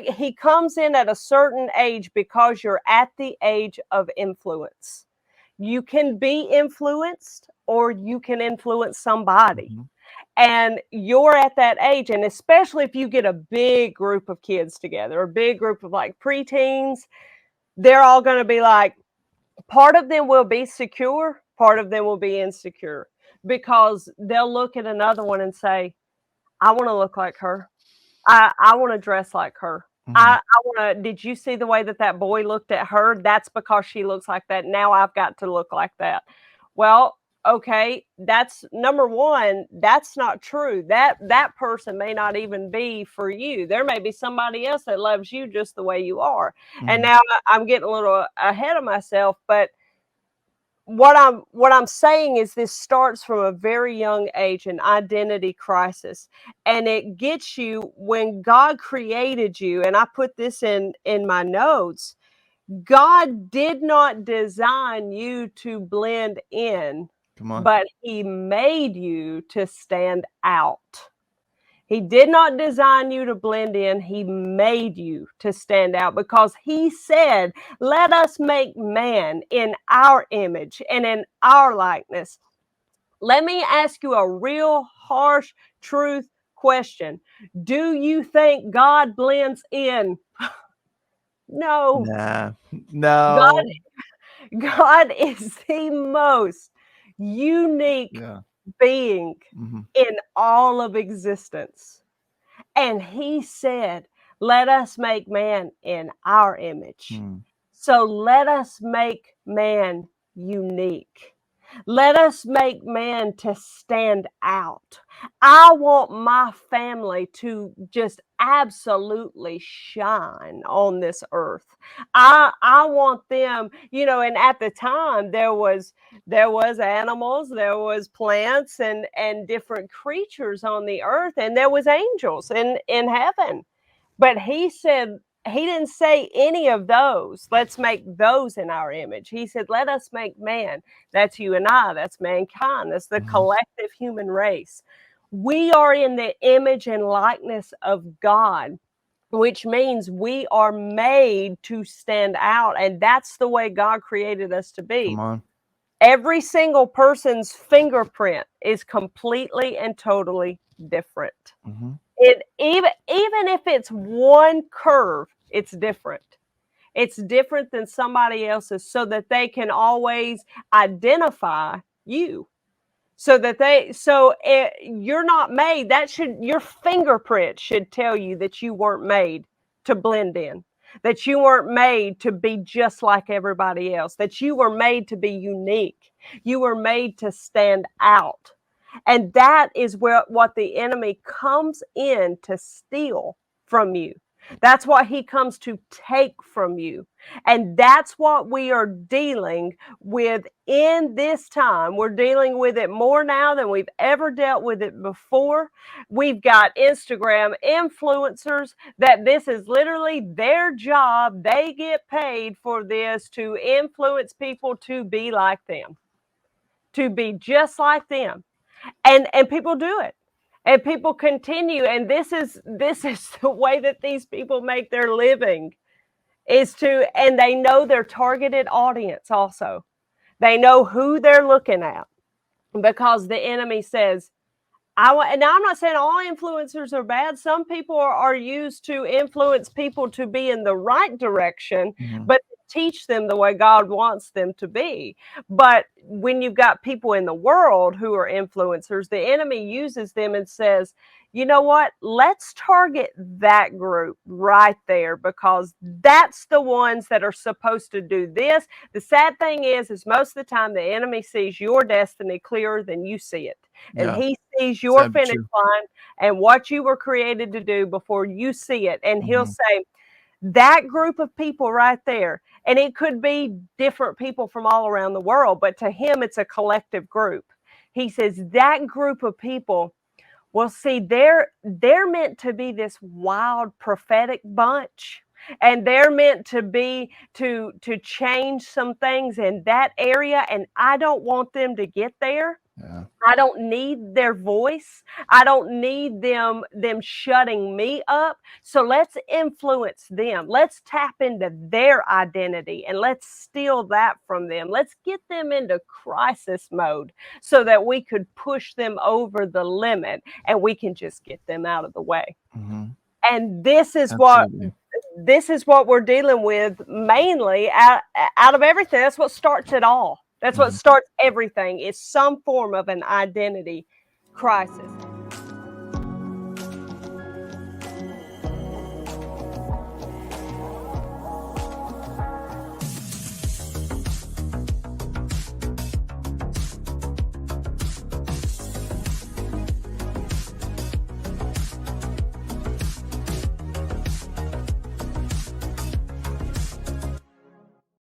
he comes in at a certain age because you're at the age of influence. You can be influenced or you can influence somebody. Mm-hmm. And you're at that age, and especially if you get a big group of kids together, a big group of like preteens, they're all going to be like, part of them will be secure, part of them will be insecure, because they'll look at another one and say, I want to look like her. I want to dress like her. Mm-hmm. I want to, did you see the way that boy looked at her? That's because she looks like that. Now I've got to look like that. Well, okay, that's number one. That's not true. That person may not even be for you. There may be somebody else that loves you just the way you are. Mm-hmm. And now I'm getting a little ahead of myself, but what I'm saying is this starts from a very young age, an identity crisis, and it gets you when God created you. And I put this in my notes. God did not design you to blend in, but he made you to stand out. He did not design you to blend in. He made you to stand out, because he said, let us make man in our image and in our likeness. Let me ask you a real harsh truth question. Do you think God blends in? No. Nah. No. God is the most unique being in all of existence. And he said, let us make man in our image. So let us make man unique. Let us make man to stand out. I want my family to just absolutely shine on this earth. I want them, and at the time there was animals, there was plants and different creatures on the earth, and there was angels in heaven. But he said, he didn't say any of those. Let's make those in our image. He said, let us make man. That's you and I. That's mankind. That's the collective human race. We are in the image and likeness of God, which means we are made to stand out. And that's the way God created us to be. Come on. Every single person's fingerprint is completely and totally different. It even if it's one curve, it's different. It's different than somebody else's, so that they can always identify you. You're not made. Your fingerprint should tell you that you weren't made to blend in, that you weren't made to be just like everybody else, that you were made to be unique. You were made to stand out. And that is what the enemy comes in to steal from you. That's what he comes to take from you. And that's what we are dealing with in this time. We're dealing with it more now than we've ever dealt with it before. We've got Instagram influencers that this is literally their job. They get paid for this, to influence people to be like them, to be just like them. And people do it. And people continue, and this is the way that these people make their living, and they know their targeted audience also. They know who they're looking at, because the enemy says, and now I'm not saying all influencers are bad. Some people are used to influence people to be in the right direction, but teach them the way God wants them to be. But when you've got people in the world who are influencers, the enemy uses them and says, you know what? Let's target that group right there, because that's the ones that are supposed to do this. The sad thing is most of the time the enemy sees your destiny clearer than you see it. And he sees your finish line and what you were created to do before you see it. And he'll say, that group of people right there, and it could be different people from all around the world, but to him, it's a collective group. He says that group of people, well, see, they're meant to be this wild prophetic bunch, and they're meant to be to change some things in that area. And I don't want them to get there. Yeah. I don't need their voice. I don't need them shutting me up. So let's influence them. Let's tap into their identity and let's steal that from them. Let's get them into crisis mode so that we could push them over the limit and we can just get them out of the way. Mm-hmm. And this is Absolutely. what we're dealing with mainly out of everything. That's what starts it all. That's what starts everything, is some form of an identity crisis.